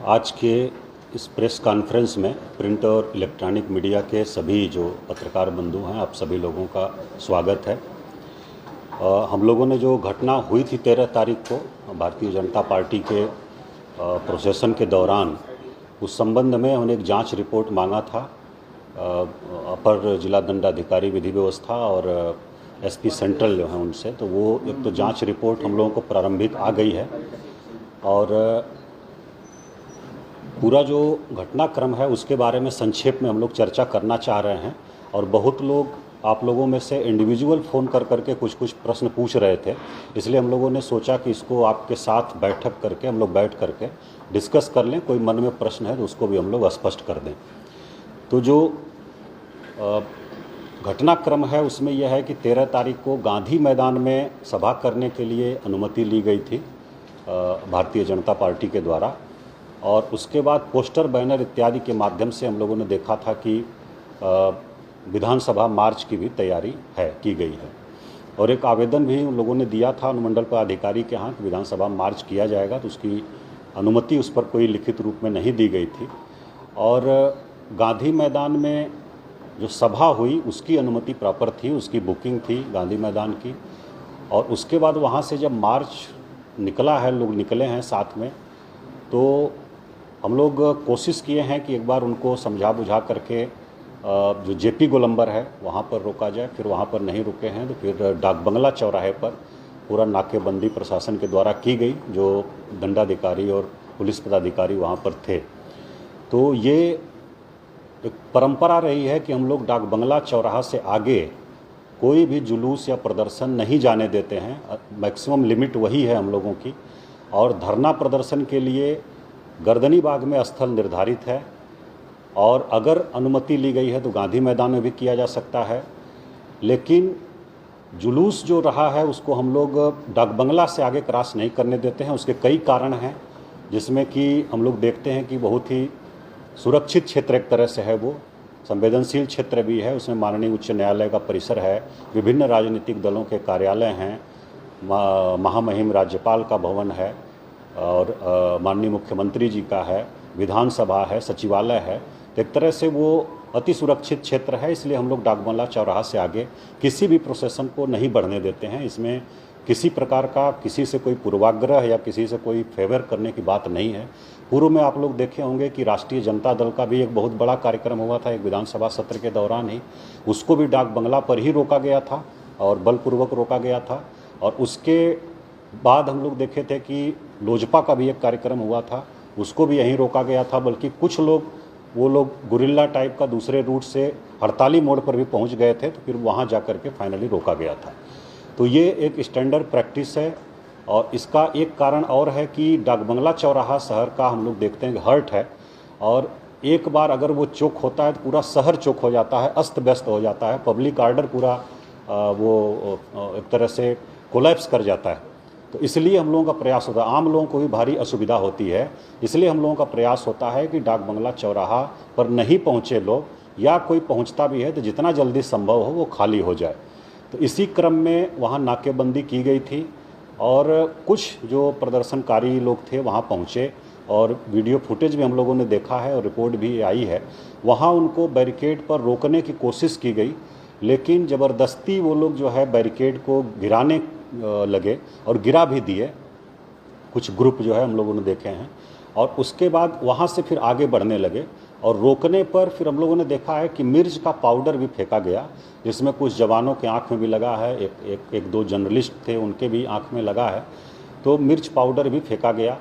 आज के इस प्रेस कॉन्फ्रेंस में प्रिंट और इलेक्ट्रॉनिक मीडिया के सभी जो पत्रकार बंधु हैं, आप सभी लोगों का स्वागत है। हम लोगों ने जो घटना हुई थी 13 तारीख को भारतीय जनता पार्टी के प्रोसेसन के दौरान, उस संबंध में हमने एक जांच रिपोर्ट मांगा था अपर जिला दंडाधिकारी विधि व्यवस्था और एसपी सेंट्रल जो हैं उनसे। तो वो एक तो जांच रिपोर्ट हम लोगों को प्रारंभिक आ गई है और पूरा जो घटनाक्रम है उसके बारे में संक्षेप में हम लोग चर्चा करना चाह रहे हैं। और बहुत लोग आप लोगों में से इंडिविजुअल फ़ोन कर करके कुछ प्रश्न पूछ रहे थे, इसलिए हम लोगों ने सोचा कि इसको आपके साथ बैठक करके हम लोग बैठ करके डिस्कस कर लें। कोई मन में प्रश्न है तो उसको भी हम लोग स्पष्ट कर दें। तो जो घटनाक्रम है उसमें यह है कि 13 तारीख को गांधी मैदान में सभा करने के लिए अनुमति ली गई थी भारतीय जनता पार्टी के द्वारा, और उसके बाद पोस्टर बैनर इत्यादि के माध्यम से हम लोगों ने देखा था कि विधानसभा मार्च की भी तैयारी की गई है। और एक आवेदन भी उन लोगों ने दिया था अनुमंडल पदाधिकारी के यहाँ कि विधानसभा मार्च किया जाएगा, तो उसकी अनुमति उस पर कोई लिखित रूप में नहीं दी गई थी। और गांधी मैदान में जो सभा हुई उसकी अनुमति प्रॉपर थी, उसकी बुकिंग थी गांधी मैदान की। और उसके बाद वहाँ से जब मार्च निकला है, लोग निकले हैं साथ में, तो हम लोग कोशिश किए हैं कि एक बार उनको समझा बुझा करके जो जेपी गोलंबर है वहाँ पर रोका जाए। फिर वहाँ पर नहीं रुके हैं तो फिर डाक बंगला चौराहे पर पूरा नाकेबंदी प्रशासन के द्वारा की गई, जो दंडाधिकारी और पुलिस पदाधिकारी वहाँ पर थे। तो ये एक परंपरा रही है कि हम लोग डाक बंगला चौराहा से आगे कोई भी जुलूस या प्रदर्शन नहीं जाने देते हैं। मैक्सिमम लिमिट वही है हम लोगों की। और धरना प्रदर्शन के लिए गर्दनी बाग में स्थल निर्धारित है, और अगर अनुमति ली गई है तो गांधी मैदान में भी किया जा सकता है। लेकिन जुलूस जो रहा है उसको हम लोग डाक बंगला से आगे क्रॉस नहीं करने देते हैं। उसके कई कारण हैं, जिसमें कि हम लोग देखते हैं कि बहुत ही सुरक्षित क्षेत्र एक तरह से है, वो संवेदनशील क्षेत्र भी है। उसमें माननीय उच्च न्यायालय का परिसर है, विभिन्न राजनीतिक दलों के कार्यालय हैं, महामहिम राज्यपाल का भवन है, और माननीय मुख्यमंत्री जी का है, विधानसभा है, सचिवालय है। तो एक तरह से वो अति सुरक्षित क्षेत्र है, इसलिए हम लोग डाक बंगला चौराहा से आगे किसी भी प्रोसेसन को नहीं बढ़ने देते हैं। इसमें किसी प्रकार का किसी से कोई पूर्वाग्रह या किसी से कोई फेवर करने की बात नहीं है। पूर्व में आप लोग देखे होंगे कि राष्ट्रीय जनता दल का भी एक बहुत बड़ा कार्यक्रम हुआ था एक विधानसभा सत्र के दौरान ही, उसको भी डाक बंगला पर ही रोका गया था और बलपूर्वक रोका गया था। और उसके बाद हम लोग देखे थे कि लोजपा का भी एक कार्यक्रम हुआ था, उसको भी यहीं रोका गया था। बल्कि कुछ लोग वो लोग गुरिल्ला टाइप का दूसरे रूट से हड़ताली मोड़ पर भी पहुंच गए थे, तो फिर वहां जाकर के फाइनली रोका गया था। तो ये एक स्टैंडर्ड प्रैक्टिस है। और इसका एक कारण और है कि डाक बंगला चौराहा शहर का हम लोग देखते हैं कि हर्ट है, और एक बार अगर वो चौक होता है तो पूरा शहर चौक हो जाता है, अस्त व्यस्त हो जाता है, पब्लिक आर्डर पूरा वो एक तरह से कोलैप्स कर जाता है। तो इसलिए हम लोगों का प्रयास होता है, आम लोगों को भी भारी असुविधा होती है, इसलिए हम लोगों का प्रयास होता है कि डाक बंगला चौराहा पर नहीं पहुँचे लोग, या कोई पहुँचता भी है तो जितना जल्दी संभव हो वो खाली हो जाए। तो इसी क्रम में वहाँ नाकेबंदी की गई थी, और कुछ जो प्रदर्शनकारी लोग थे वहाँ पहुँचे, और वीडियो फुटेज भी हम लोगों ने देखा है और रिपोर्ट भी आई है। वहाँ उनको बैरिकेड पर रोकने की कोशिश की गई, लेकिन ज़बरदस्ती वो लोग जो है बैरिकेड को गिराने लगे और गिरा भी दिए, कुछ ग्रुप जो है हम लोगों ने देखे हैं। और उसके बाद वहाँ से फिर आगे बढ़ने लगे, और रोकने पर फिर हम लोगों ने देखा है कि मिर्च का पाउडर भी फेंका गया, जिसमें कुछ जवानों के आँख में भी लगा है, एक दो जर्नलिस्ट थे उनके भी आँख में लगा है। तो मिर्च पाउडर भी फेंका गया,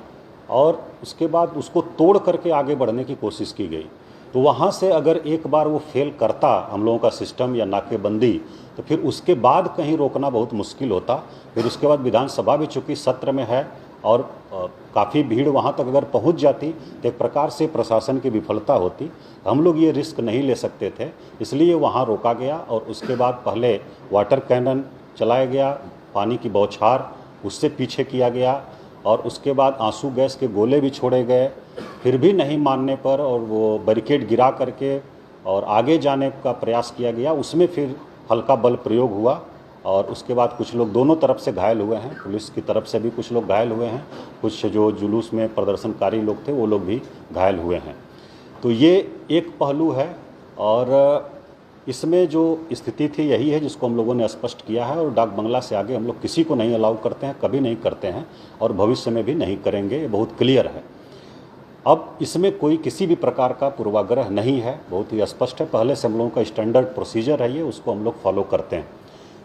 और उसके बाद उसको तोड़ करके आगे बढ़ने की कोशिश की गई। तो वहाँ से अगर एक बार वो फेल करता हम लोगों का सिस्टम या नाकेबंदी, तो फिर उसके बाद कहीं रोकना बहुत मुश्किल होता। फिर उसके बाद विधानसभा भी चूँकि सत्र में है और काफ़ी भीड़ वहाँ तक अगर पहुँच जाती तो एक प्रकार से प्रशासन की विफलता होती। हम लोग ये रिस्क नहीं ले सकते थे, इसलिए वहाँ रोका गया। और उसके बाद पहले वाटर कैनन चलाया गया, पानी की बौछार उससे पीछे किया गया, और उसके बाद आंसू गैस के गोले भी छोड़े गए। फिर भी नहीं मानने पर और वो बैरिकेड गिरा करके और आगे जाने का प्रयास किया गया, उसमें फिर हल्का बल प्रयोग हुआ और उसके बाद कुछ लोग दोनों तरफ से घायल हुए हैं, पुलिस की तरफ से भी कुछ लोग घायल हुए हैं, कुछ जो जुलूस में प्रदर्शनकारी लोग थे वो लोग भी घायल हुए हैं। तो ये एक पहलू है और इसमें जो स्थिति थी यही है जिसको हम लोगों ने स्पष्ट किया है और डाक बंगला से आगे हम लोग किसी को नहीं अलाउ करते हैं, कभी नहीं करते हैं और भविष्य में भी नहीं करेंगे, ये बहुत क्लियर है। अब इसमें कोई किसी भी प्रकार का पूर्वाग्रह नहीं है, बहुत ही स्पष्ट है, पहले से हम लोगों का स्टैंडर्ड प्रोसीजर है ये, उसको हम लोग फॉलो करते हैं।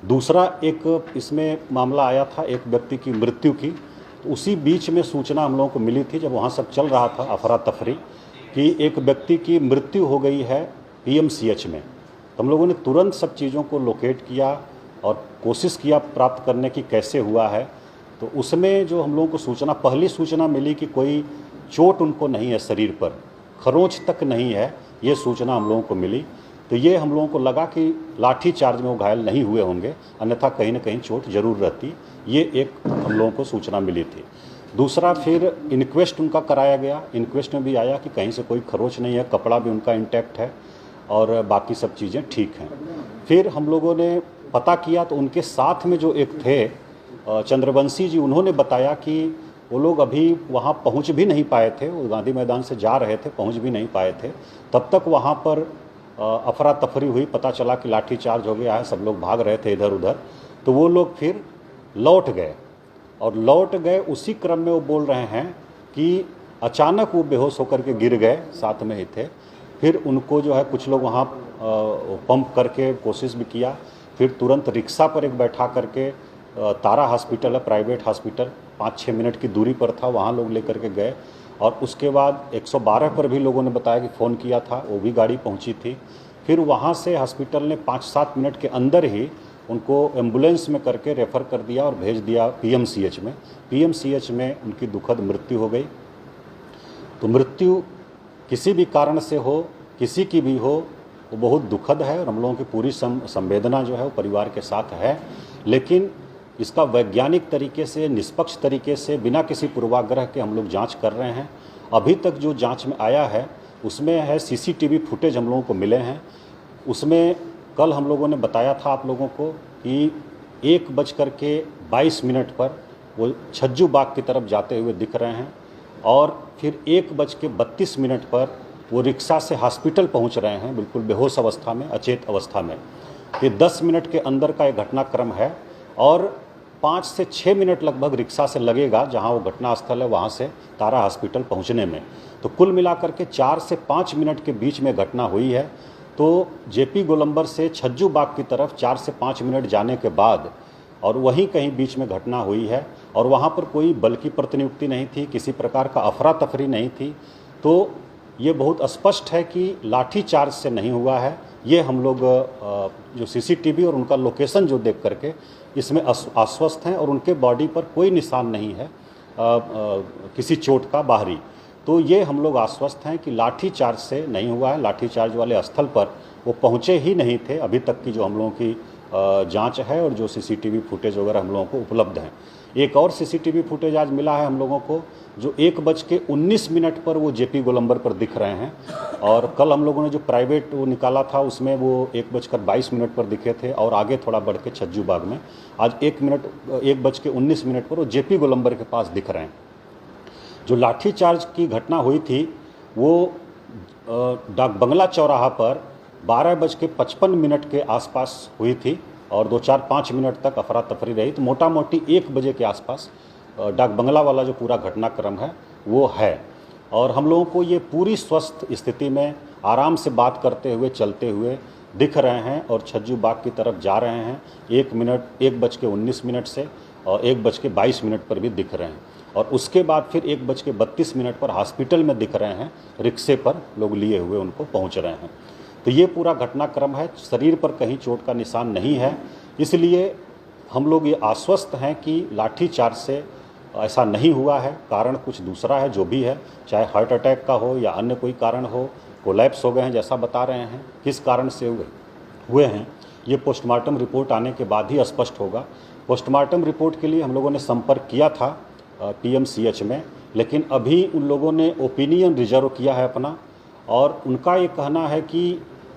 दूसरा एक इसमें मामला आया था एक व्यक्ति की मृत्यु की, तो उसी बीच में सूचना हम लोगों को मिली थी जब वहाँ सब चल रहा था अफरा तफरी कि एक व्यक्ति की मृत्यु हो गई है PMCH में। तो हम लोगों ने तुरंत सब चीज़ों को लोकेट किया और कोशिश किया प्राप्त करने की कैसे हुआ है। तो उसमें जो हम लोगों को सूचना, पहली सूचना मिली कि कोई चोट उनको नहीं है शरीर पर, खरोंच तक नहीं है, ये सूचना हम लोगों को मिली। तो ये हम लोगों को लगा कि लाठी चार्ज में वो घायल नहीं हुए होंगे, अन्यथा कहीं ना कहीं चोट जरूर रहती, ये एक हम लोगों को सूचना मिली थी। दूसरा फिर इनक्वेस्ट उनका कराया गया, इनक्वेस्ट में भी आया कि कहीं से कोई खरोंच नहीं है, कपड़ा भी उनका इंटैक्ट है और बाकी सब चीज़ें ठीक हैं। फिर हम लोगों ने पता किया तो उनके साथ में जो एक थे चंद्रवंशी जी, उन्होंने बताया कि वो लोग अभी वहाँ पहुँच भी नहीं पाए थे, वो गांधी मैदान से जा रहे थे, पहुँच भी नहीं पाए थे, तब तक वहाँ पर अफरा तफरी हुई, पता चला कि लाठी चार्ज हो गया है, सब लोग भाग रहे थे इधर उधर। तो वो लोग फिर लौट गए और लौट गए, उसी क्रम में वो बोल रहे हैं कि अचानक वो बेहोश होकर के गिर गए, साथ में ही थे। फिर उनको जो है कुछ लोग वहाँ पंप करके कोशिश भी किया, फिर तुरंत रिक्शा पर एक बैठा करके तारा हॉस्पिटल है प्राइवेट हॉस्पिटल, 5-6 मिनट की दूरी पर था, वहाँ लोग लेकर के गए। और उसके बाद 112 पर भी लोगों ने बताया कि फ़ोन किया था, वो भी गाड़ी पहुँची थी। फिर वहाँ से हॉस्पिटल ने 5-7 मिनट के अंदर ही उनको एम्बुलेंस में करके रेफ़र कर दिया और भेज दिया PMCH में। PMCH में उनकी दुखद मृत्यु हो गई। तो मृत्यु किसी भी कारण से हो, किसी की भी हो, वो बहुत दुखद है और हम लोगों की पूरी संवेदना जो है वो परिवार के साथ है। लेकिन इसका वैज्ञानिक तरीके से, निष्पक्ष तरीके से, बिना किसी पूर्वाग्रह के हम लोग जांच कर रहे हैं। अभी तक जो जांच में आया है उसमें है CCTV फुटेज हम लोगों को मिले हैं। उसमें कल हम लोगों ने बताया था आप लोगों को कि 1:22 पर वो छज्जू बाग की तरफ जाते हुए दिख रहे हैं और फिर 1:32 पर वो रिक्शा से हॉस्पिटल पहुंच रहे हैं, बिल्कुल बेहोश अवस्था में, अचेत अवस्था में। ये 10 मिनट के अंदर का एक घटनाक्रम है और 5 से 6 मिनट लगभग रिक्शा से लगेगा जहां वो घटनास्थल है वहां से तारा हॉस्पिटल पहुंचने में। तो कुल मिलाकर के 4 से 5 मिनट के बीच में घटना हुई है। तो JP गोलंबर से छज्जू बाग की तरफ 4 से 5 मिनट जाने के बाद और वहीं कहीं बीच में घटना हुई है और वहाँ पर कोई बल की प्रतिनियुक्ति नहीं थी, किसी प्रकार का अफरा तफरी नहीं थी। तो ये बहुत स्पष्ट है कि लाठी चार्ज से नहीं हुआ है। ये हम लोग जो CCTV और उनका लोकेशन जो देख करके इसमें आश्वस्त हैं और उनके बॉडी पर कोई निशान नहीं है किसी चोट का बाहरी। तो ये हम लोग आश्वस्त हैं कि लाठी चार्ज से नहीं हुआ है। लाठी चार्ज वाले स्थल पर वो पहुँचे ही नहीं थे अभी तक की जो हम लोगों की जांच है और जो CCTV फुटेज वगैरह हम लोगों को उपलब्ध हैं। एक और CCTV फुटेज आज मिला है हम लोगों को जो 1:19 पर वो JP गोलंबर पर दिख रहे हैं और कल हम लोगों ने जो प्राइवेट वो निकाला था उसमें वो 1:22 पर दिखे थे और आगे थोड़ा बढ़ के छज्जू बाग में। आज 1:19 पर वो JP गोलंबर के पास दिख रहे हैं। जो लाठीचार्ज की घटना हुई थी वो डाक बंगला चौराहा पर 12:55 के आसपास हुई थी और 2-4-5 मिनट तक अफरा तफरी रही। तो मोटा मोटी 1 बजे के आसपास डाक बंगला वाला जो पूरा घटनाक्रम है वो है और हम लोगों को ये पूरी स्वस्थ स्थिति में आराम से बात करते हुए चलते हुए दिख रहे हैं और छज्जू बाग की तरफ जा रहे हैं 1:19 से और 1:22 पर भी दिख रहे हैं और उसके बाद फिर 1:32 पर हॉस्पिटल में दिख रहे हैं, रिक्शे पर लोग लिए हुए उनको पहुंच रहे हैं। तो ये पूरा घटनाक्रम है, शरीर पर कहीं चोट का निशान नहीं है। इसलिए हम लोग ये आश्वस्त हैं कि लाठीचार्ज से ऐसा नहीं हुआ है, कारण कुछ दूसरा है जो भी है, चाहे हार्ट अटैक का हो या अन्य कोई कारण हो, कोलैप्स हो गए हैं जैसा बता रहे हैं, किस कारण से हुए हैं ये पोस्टमार्टम रिपोर्ट आने के बाद ही स्पष्ट होगा। पोस्टमार्टम रिपोर्ट के लिए हम लोगों ने संपर्क किया था PMCH में, लेकिन अभी उन लोगों ने ओपिनियन रिजर्व किया है अपना और उनका ये कहना है कि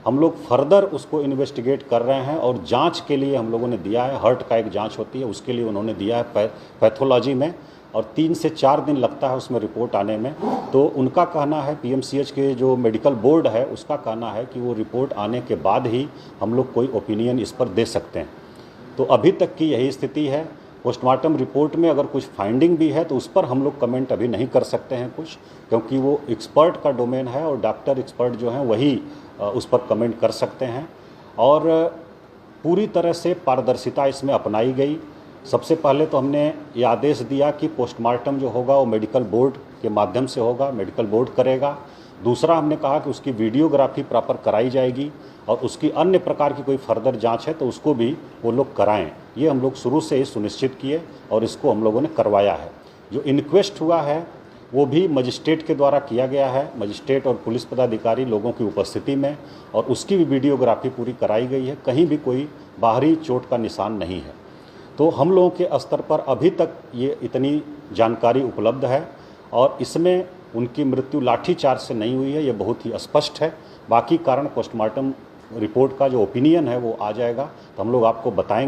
हम लोग फर्दर उसको इन्वेस्टिगेट कर रहे हैं और जांच के लिए हम लोगों ने दिया है, हार्ट का एक जांच होती है उसके लिए उन्होंने दिया है पैथोलॉजी में, और 3 से 4 दिन लगता है उसमें रिपोर्ट आने में। तो उनका कहना है, पीएमसीएच के जो मेडिकल बोर्ड है उसका कहना है कि वो रिपोर्ट आने के बाद ही हम लोग कोई ओपिनियन इस पर दे सकते हैं। तो अभी तक की यही स्थिति है। पोस्टमार्टम रिपोर्ट में अगर कुछ फाइंडिंग भी है तो उस पर हम लोग कमेंट अभी नहीं कर सकते हैं कुछ, क्योंकि वो एक्सपर्ट का डोमेन है और डॉक्टर एक्सपर्ट जो हैं वही उस पर कमेंट कर सकते हैं। और पूरी तरह से पारदर्शिता इसमें अपनाई गई। सबसे पहले तो हमने ये आदेश दिया कि पोस्टमार्टम जो होगा वो मेडिकल बोर्ड के माध्यम से होगा, मेडिकल बोर्ड करेगा। दूसरा हमने कहा कि उसकी वीडियोग्राफी प्रॉपर कराई जाएगी और उसकी अन्य प्रकार की कोई फर्दर जांच है तो उसको भी वो लोग कराएं। ये हम लोग शुरू से ही सुनिश्चित किए और इसको हम लोगों ने करवाया है। जो इन्क्वेस्ट हुआ है वो भी मजिस्ट्रेट के द्वारा किया गया है, मजिस्ट्रेट और पुलिस पदाधिकारी लोगों की उपस्थिति में, और उसकी भी वीडियोग्राफी पूरी कराई गई है। कहीं भी कोई बाहरी चोट का निशान नहीं है। तो हम लोगों के स्तर पर अभी तक ये इतनी जानकारी उपलब्ध है और इसमें उनकी मृत्यु लाठीचार्ज से नहीं हुई है, ये बहुत ही स्पष्ट है। बाकी कारण पोस्टमार्टम रिपोर्ट का जो ओपिनियन है वो आ जाएगा तो हम लोग आपको बताएंगे।